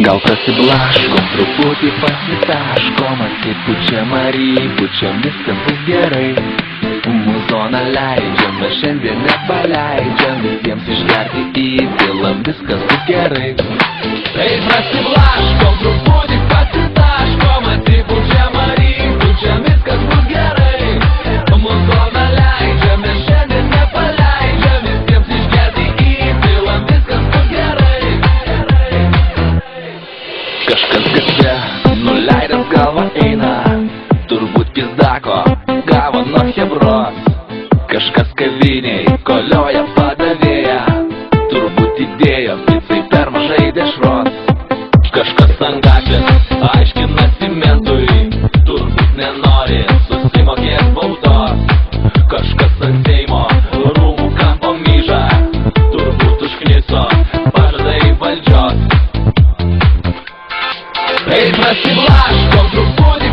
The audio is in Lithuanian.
Gal prasiblaškom, truputį pasitaškom, atsipučiam ar įpučiam, viskas bus gerai. Muzoną leidžiam, šiandien nepaleidžiam, visiems išgerti įpilam, viskas bus gerai. Tai prasiblaškom, truputį pasitaškom, atsipučiam ar įpučiam, viskas bus gerai. Muzoną leidžiam, šiandien nepaleidžiam, visiems išgerti įpilam, viskas bus gerai. Kažkas gatve, nuleidęs galvą eina, turbūt pizdako, gavo nuo chebros. Kažkas kaviniai, kolioja padavėja, turbūt įdėjo picai per mažai dešros. Kažkas ant gatvės, aiškinasi mentui, turbūt nenori susimokėt baudos. Kažkas ant Seimo rūmų kampo myža, turbūt užkniso pažadai valdžios. Tai prasiblaškom truputį